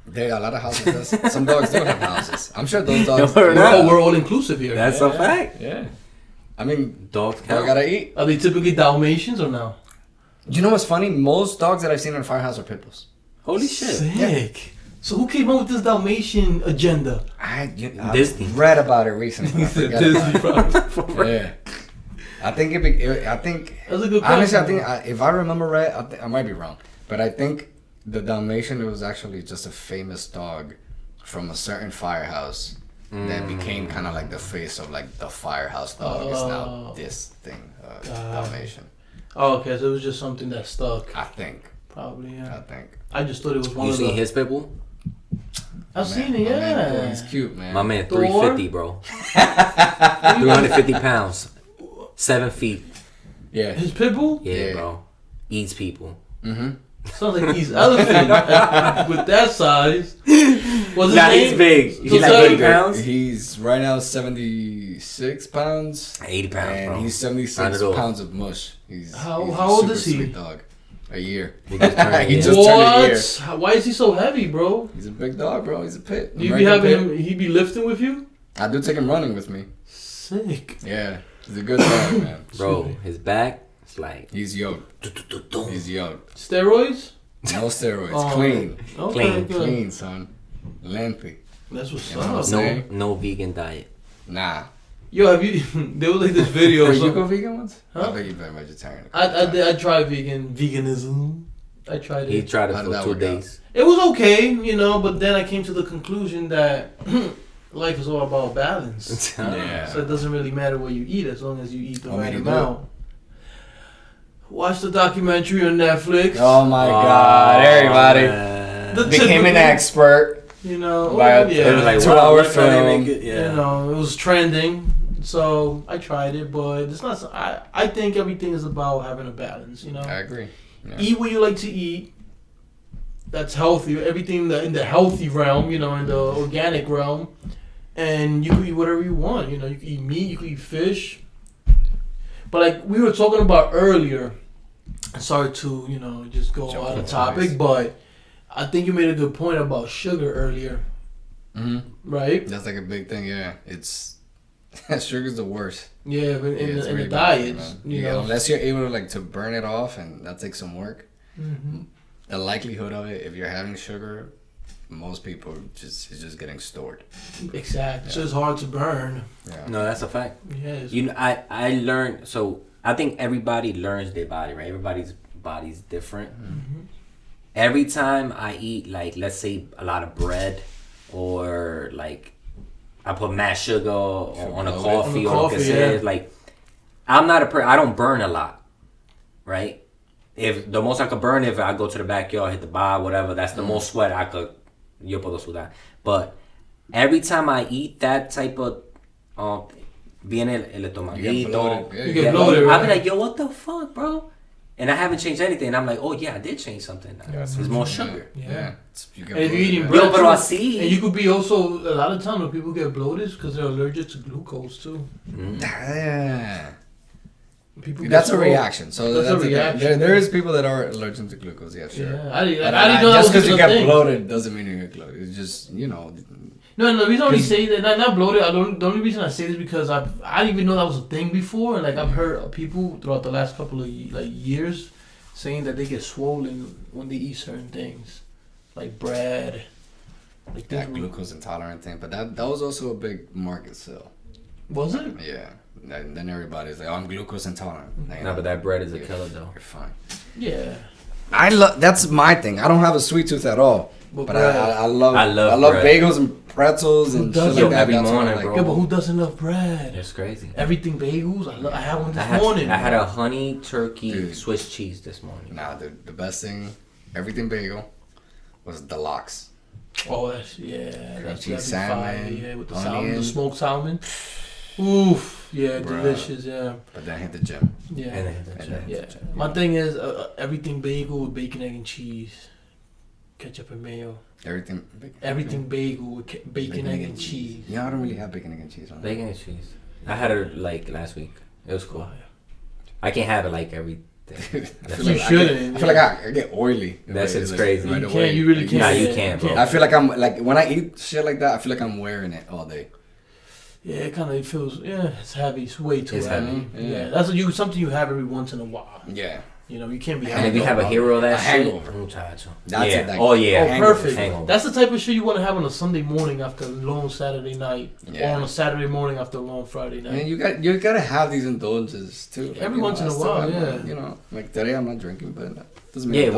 There are a lot of houses. Some dogs do have houses. I'm sure those dogs. We're all inclusive here. That's a fact. Yeah. I mean, dogs gotta eat. Are they typically Dalmatians or no? You know what's funny? Most dogs that I've seen in a firehouse are pit bulls. Holy shit. Sick. Yeah. So who came up with this Dalmatian agenda? I Disney. read about it recently. Disney, probably. Yeah. I think that's a good question. Honestly, I think if I remember right, I might be wrong, but I think the Dalmatian, it was actually just a famous dog from a certain firehouse that became kind of like the face of like the firehouse dog is now this thing, Dalmatian. Oh, okay, so it was just something that stuck. I think. Probably, yeah. I think. I just thought it was one of the... You seen his pit bull? I've seen it, yeah. Man, he's cute, man. My man, 350, bro. 350 pounds. 7 feet. Yeah. His pit bull? Yeah, bro. Eats people. Mm-hmm. Sounds like he's elephant with that size. He's big. He's like 80 pounds. He's right now 76 pounds. 80 pounds, and bro. he's 76 pounds of mush. He's how old is he? Sweet dog. A year. He just turned a year. Why is he so heavy, bro? He's a big dog, bro. He's a pit. Do you be having him? He be lifting with you? I do take him running with me. Sick. Yeah, he's a good dog, man. Bro, his back. Like he's yoked. He's yoked. Steroids? No steroids. Clean. Okay, clean, son. Lengthy. That's what's up. No vegan diet. Nah. Yo, have you? There was like this video. Did you go vegan once? Huh? I bet you've been vegetarian. I tried veganism. I tried it. He tried it for 2 days. It was okay, but then I came to the conclusion that life is all about balance. Yeah. So it doesn't really matter what you eat as long as you eat the right amount. Watch the documentary on Netflix. Oh my God, everybody became an expert. By a 2-hour film. It was trending. So I tried it, but it's not. I think everything is about having a balance. You know. I agree. Yeah. Eat what you like to eat. That's healthy. Everything in the healthy realm, you know, in the organic realm, and you can eat whatever you want. You know, you can eat meat, you can eat fish. But like we were talking about earlier, sorry to just go out of topic, but I think you made a good point about sugar earlier. Mm-hmm. Right. That's like a big thing. Yeah, it's sugar's the worst. Yeah, but in the diets, you know, unless you're able to burn it off, and that takes some work. Mm-hmm. The likelihood of it, if you're having sugar, most people it's just getting stored. Exactly. So it's hard to burn. Yeah. No, that's a fact. Yeah. I learned. So I think everybody learns their body, right? Everybody's body's different. Mm-hmm. Every time I eat, like, let's say a lot of bread, or like I put mashed sugar on a coffee, or like, I'm not I don't burn a lot, right? If the most I could burn, if I go to the backyard, hit the bar, whatever, that's the most sweat I could. Yo puedo sudar. But every time I eat that type of, viene el estomaguito. You get bloated. I'll be like, yo, what the fuck, bro? And I haven't changed anything. And I'm like, oh yeah, I did change something. There's more sugar. Yeah. You and if you're eating bread, but I see. And you could be also, a lot of times when people get bloated because they're allergic to glucose too. Yeah. That's a reaction. So that's a reaction. There is people that are allergic to glucose. Yeah, sure. Yeah, I didn't know just because you get bloated doesn't mean you get bloated. It's just No, the reason I say that not bloated. The only reason I say this is because I didn't even know that was a thing before. And like I've heard people throughout the last couple of years saying that they get swollen when they eat certain things, like bread. Like that glucose intolerant thing, but that was also a big market sell. Was it? Yeah. Then everybody's like, I'm glucose intolerant. No, but that bread is a killer though. You're fine. Yeah. That's my thing. I don't have a sweet tooth at all. But I love bagels and pretzels and shit like that. Every morning, bro. Yeah, but who doesn't love bread? It's crazy. Everything bagels. I had one this morning. I had a honey turkey Swiss cheese this morning. Nah, the best thing, everything bagel, was the lox. Oh, that's cheese salmon, yeah, with the salmon, the smoked salmon. Oof, yeah, delicious, yeah. But then hit the gym. Yeah, and then hit the gym. Yeah. My thing is everything bagel with bacon, egg, and cheese, ketchup and mayo. Everything bagel with bacon, egg, and cheese. Yeah, I don't really have bacon, egg, and cheese on bacon and cheese. I had it like last week. It was cool. I can't have it like every day. You shouldn't. I feel like I get oily. That's it's crazy. You can't. You really can't. Nah, you can't, bro. I feel like I'm like when I eat shit like that. I feel like I'm wearing it all day. Yeah, it kind of feels. Yeah, it's heavy. It's way too heavy. Yeah, that's something you have every once in a while. Yeah. You know, you can't be. And if you have a hero of that shit, hangover. Muchacho. That's it. Like, perfect. Hangover. That's the type of shit you want to have on a Sunday morning after a long Saturday night, or on a Saturday morning after a long Friday night. Man, you gotta have these indulgences too. Like, every once in a while, yeah. Like today I'm not drinking, but that doesn't mean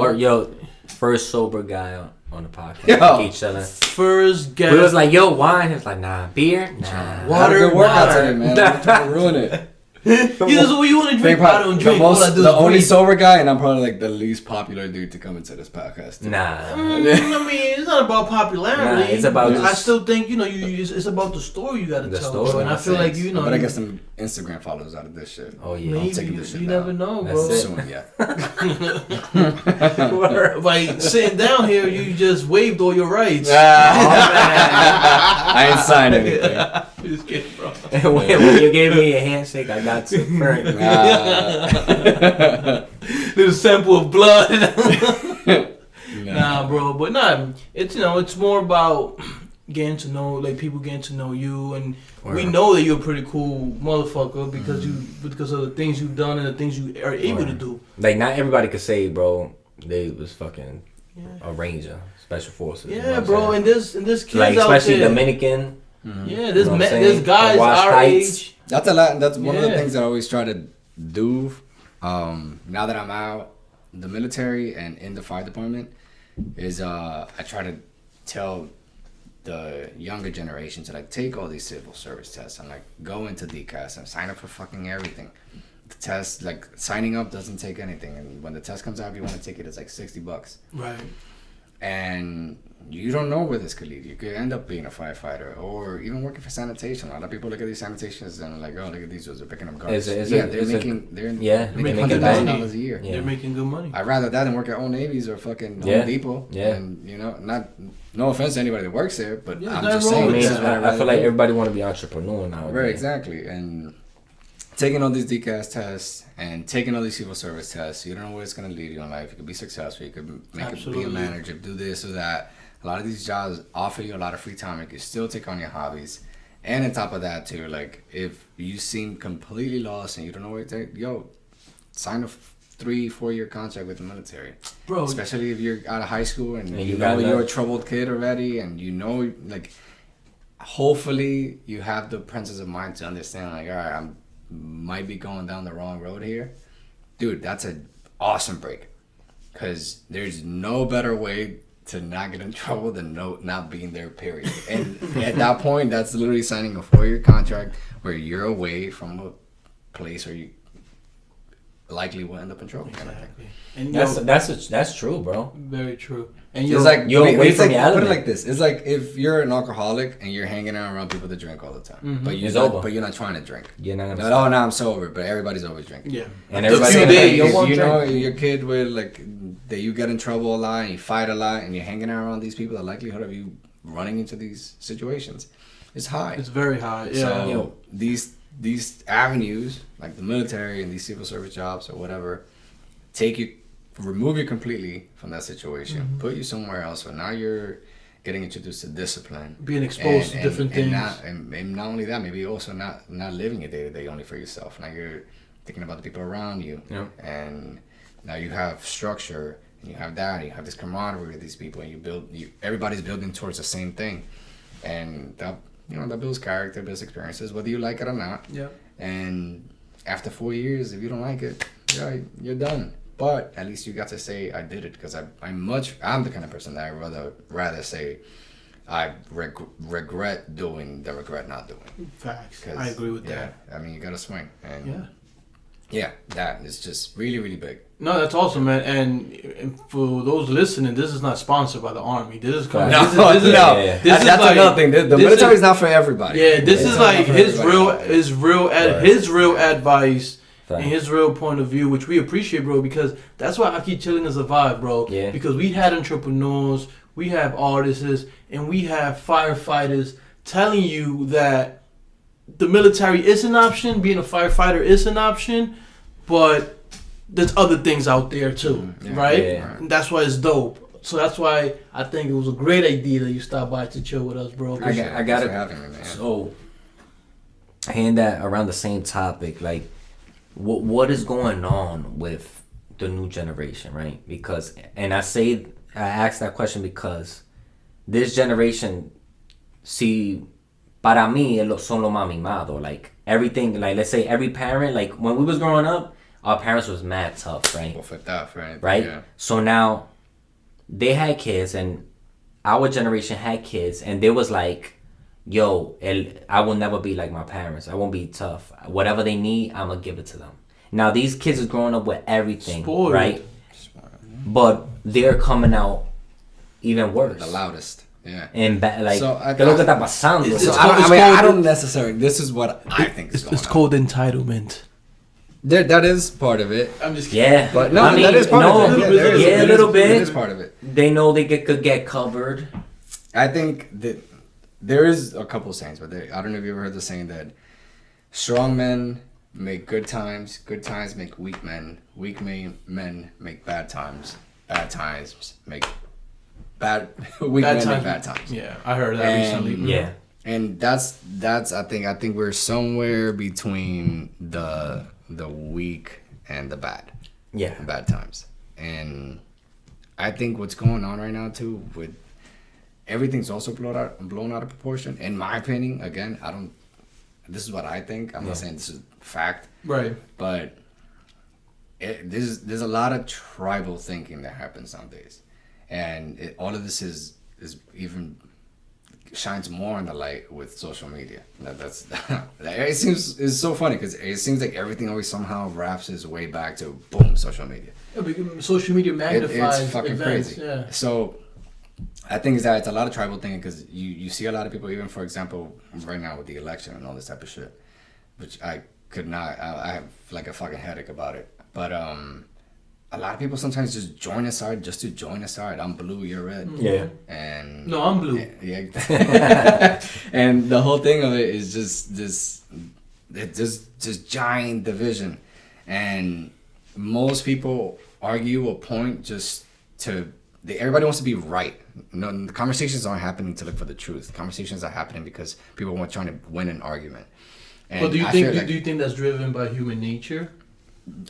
first sober guy on the podcast. Yo, each other. First guy. We was like, yo, wine. He was like, nah, beer, nah. Water. Workout today, man. I'm trying to ruin it. This is what you want to drink. I don't drink. The only sober guy, and I'm probably like the least popular dude to come into this podcast. Nah. I mean, it's not about popularity. Nah, it's about. I still think it's about the story you gotta tell. Bro. And I feel like But I get some Instagram followers out of this shit. Oh yeah. Maybe you never know, bro. Soon, yeah. By sitting down here, you just waived all your rights. I ain't signed anything. Just kidding, bro. When you gave me a handshake, I got to burn. Little sample of blood. Nah, bro. But it's more about getting to know, like people getting to know you, and we know that you're a pretty cool motherfucker because of the things you've done and the things you are able to do. Like not everybody could say, bro, they was fucking a ranger, special forces. Yeah, bro. And this kids like out especially there. Dominican. Mm-hmm. Yeah, there's guys our age. That's a lot. That's one of the things that I always try to do. Now that I'm out the military and in the fire department, is I try to tell the younger generation to like take all these civil service tests and like go into DCAS and sign up for fucking everything. The test, like signing up doesn't take anything, and when the test comes out, if you want to take it, it's like $60. Right. and you don't know where this could lead. You could end up being a firefighter or even working for sanitation. A lot of people look at these sanitations and like, oh, look at these dudes, they're picking up garbage. They're making $100,000 a year. They're making good money. I'd rather that than work at Old Navy's or fucking Home Depot. Yeah. And, no offense to anybody that works there, but I'm just saying. saying. I feel like everybody want to be entrepreneur now. Right, exactly. And taking all these DCAS tests and taking all these civil service tests, you don't know where it's going to lead you in life. You could be successful. You could be a manager, do this or that. A lot of these jobs offer you a lot of free time. You can still take on your hobbies. And on top of that, too, like, if you seem completely lost and you don't know where to take, sign a 3-4 year contract with the military. Bro. Especially if you're out of high school and you know you're a troubled kid already and like, hopefully you have the presence of mind to understand, like, all right, I might be going down the wrong road here. Dude, that's an awesome break. Because there's no better way to not get in trouble than not being there, period. And at that point, that's literally signing a 4-year contract where you're away from a place where you likely will end up in trouble. Exactly. And that's true, bro. Very true. And you're away from the element. Put it like this: it's like if you're an alcoholic and you're hanging out around people that drink all the time, but you're not trying to drink. You're not gonna. Oh, now I'm sober, but everybody's always drinking. Yeah, and everybody. Your kid with like that, you get in trouble a lot and you fight a lot, and you're hanging out around these people. The likelihood of you running into these situations is high. It's very high. Yeah. So these avenues, like the military and these civil service jobs or whatever, remove you completely from that situation, put you somewhere else. So now you're getting introduced to discipline, being exposed to different things, and not only that, maybe also not living your day to day only for yourself. Now you're thinking about the people around you, and now you have structure, and you have that, and you have this camaraderie with these people, and everybody's building towards the same thing, and that builds character, builds experiences, whether you like it or not. Yeah. And after 4 years, if you don't like it, you're done. But at least you got to say I did it, because I'm the kind of person that I rather say I regret doing than regret not doing. Facts. I agree with that. I mean, you got to swing. And that is just really, really big. No, that's awesome, man. And for those listening, this is not sponsored by the Army. This is kind of that's another thing. The military is not for everybody. Yeah, this is like his real advice. And his real point of view, which we appreciate, bro, because that's why Aqui Chillin is a vibe, bro. Yeah. Because we had entrepreneurs, we have artists, and we have firefighters telling you that the military is an option, being a firefighter is an option, but there's other things out there too, right? Yeah. And that's why it's dope. So that's why I think it was a great idea that you stopped by to chill with us, bro. I got it. Man. So, hand that around the same topic, like, what is going on with the new generation, right? Because, and I asked that question because this generation, para mí, son lo más mimado. Like, everything, like, let's say every parent, like, when we was growing up, our parents was mad tough, right? Right? Yeah. So now, they had kids, and our generation had kids, and they was like, I will never be like my parents. I won't be tough. Whatever they need, I'm going to give it to them. Now, these kids are growing up with everything, spoiled, right? But they're coming out even worse. The loudest. Yeah. And like, so ¿qué es lo que está pasando? I don't necessarily, this is what I think is going on. It's called entitlement. That is part of it. I'm just kidding. Yeah. But no, that is part of it. Yeah, a little bit. It is part of it. They know they could get covered. I think that there is a couple sayings, but I don't know if you ever heard the saying that strong men make good times make weak men men make bad times make weak men make bad times. Yeah, I heard that recently. Yeah, and that's I think we're somewhere between the weak and the bad. Yeah, bad times. And I think what's going on right now too with everything's also blown out of proportion. In my opinion, again, this is what I think. I'm not saying this is fact. Right. But there's a lot of tribal thinking that happens nowadays. And all of this is even shines more in the light with social media. It's so funny because it seems like everything always somehow wraps its way back to boom, social media. Yeah, social media magnifies it's fucking events, crazy. Yeah. So I think it's a lot of tribal thinking because you see a lot of people, even for example, right now with the election and all this type of shit, which I could not, I have like a fucking headache about it. But a lot of people sometimes just join a side just to join a side. I'm blue, you're red. Yeah. And no, I'm blue. Yeah. And the whole thing of it is just this giant division. And most people argue a point just to... Everybody wants to be right. No, the conversations aren't happening to look for the truth. Conversations are happening because people want trying to win an argument. And but do you think that's driven by human nature?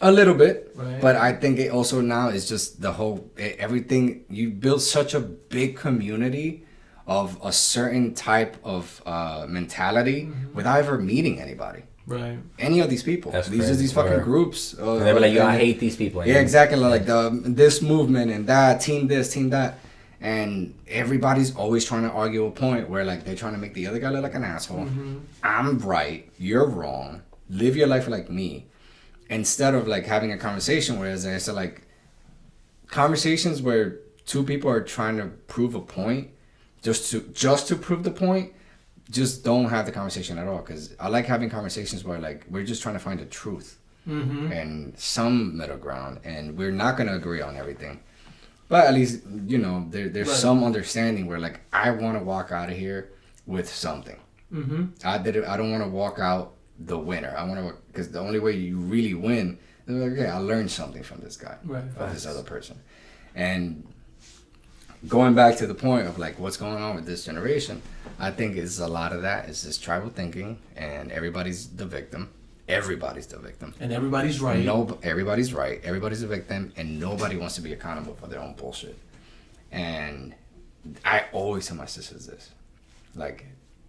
A little bit, right. But I think it also now is just the whole everything. You build such a big community of a certain type of mentality without ever meeting anybody. Right. Any of these people. That's these are these fucking groups. And they were like, I hate these people. Yeah, exactly. Like this movement and that, team this, team that. And everybody's always trying to argue a point where like they're trying to make the other guy look like an asshole. I'm right. You're wrong. Live your life like me. Instead of like having a conversation where it's like conversations where two people are trying to prove a point just to prove the point. Just don't have the conversation at all, because I like having conversations where like we're just trying to find the truth and some middle ground, and we're not gonna agree on everything, but at least there's some understanding where like I want to walk out of here with something. I don't want to walk out the winner. I want to, because the only way you really win is like, okay, I learned something from this guy, from this other person. And going back to the point of like what's going on with this generation, I think it's a lot of that. It's this tribal thinking, and everybody's the victim. Everybody's the victim. And everybody's right. No, everybody's right. Everybody's a victim, and nobody wants to be accountable for their own bullshit. And I always tell my sisters this, like,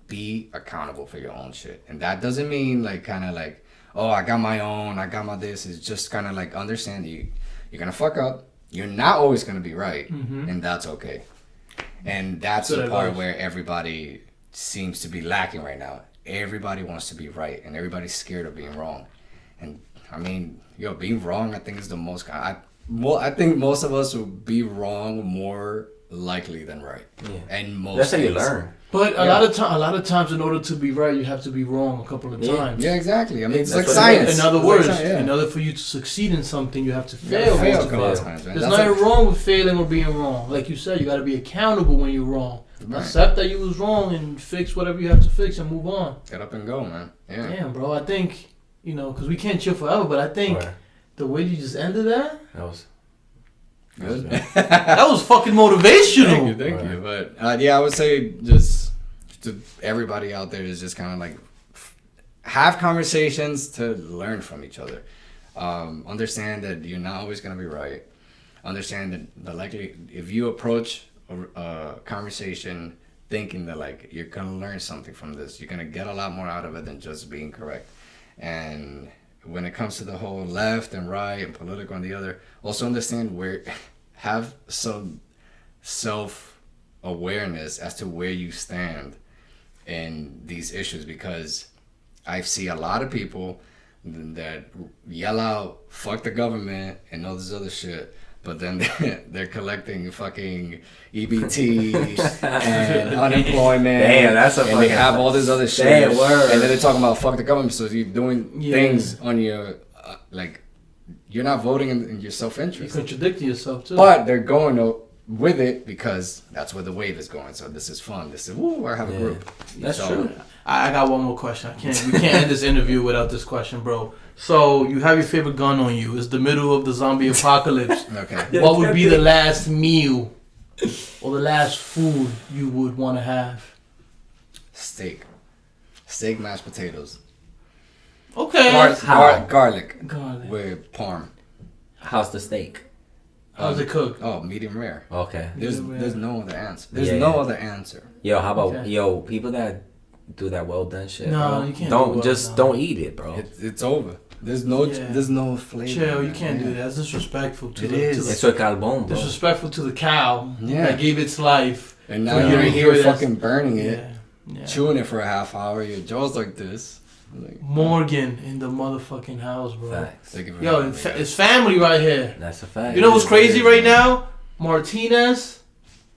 be accountable for your own shit. And that doesn't mean like kind of like, oh, I got my own, I got my this. It's just kind of like understand you're gonna fuck up. You're not always gonna be right, and that's okay. And that's the part where everybody seems to be lacking right now. Everybody wants to be right, and everybody's scared of being wrong. And I mean, being wrong, I think is the most. I think most of us will be wrong more likely than right. Yeah. And most. That's how you learn. But a lot of times, in order to be right, you have to be wrong a couple of times. Yeah, exactly. I mean, it's like science. In other words, in order for you to succeed in something, you have to fail. Fail a couple of times, man. There's nothing wrong with failing or being wrong. Like you said, you got to be accountable when you're wrong. Right. Accept that you was wrong and fix whatever you have to fix and move on. Get up and go, man. Yeah. Damn, bro. I think, because we can't chill forever, but I think the way you just ended that was good. That was fucking motivational. Thank you. But I would say just to everybody out there is just kind of like have conversations to learn from each other. Understand that you're not always going to be right. Understand that the likely if you approach a conversation thinking that like you're going to learn something from this, you're going to get a lot more out of it than just being correct. And when it comes to the whole left and right and political and the other, also understand have some self-awareness as to where you stand in these issues, because I see a lot of people that yell out, fuck the government and all this other shit, but then they're collecting fucking EBT and unemployment. Damn, that's and they have all this other shit. Damn, word. And then they're talking about fuck the government. So you're doing things on your, like, you're not voting in your self-interest. You're contradicting yourself, too. But they're going with it because that's where the wave is going. So this is fun. This is, I have a group. That's true. I got one more question. We can't end this interview without this question, bro. So you have your favorite gun on you. It's the middle of the zombie apocalypse. Okay. What would be the last meal or the last food you would want to have? Steak, mashed potatoes. Okay. Garlic with parm. How's the steak? How's it cooked? Oh, medium rare. Okay. There's no other answer. There's no other answer. Yo, how about people that do that well done shit? No, bro? You can't. Don't eat it, bro. It's over. There's no flavor. Chill, you can't do that. It's disrespectful to It's a carbon, bro. Disrespectful to the cow that gave its life. And now you're here fucking burning it, chewing it for a half hour. Your jaw's like this. Like, Morgan in the motherfucking house, bro. Facts. It's family right here. That's a fact. You know what's crazy right now? Martinez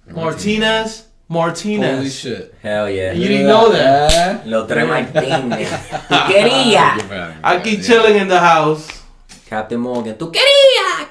Martinez. Holy shit. Hell yeah. And you didn't know that. Los tres Martínez. Tu quería. Aqui Chillin in the house. Captain Morgan. Tu quería.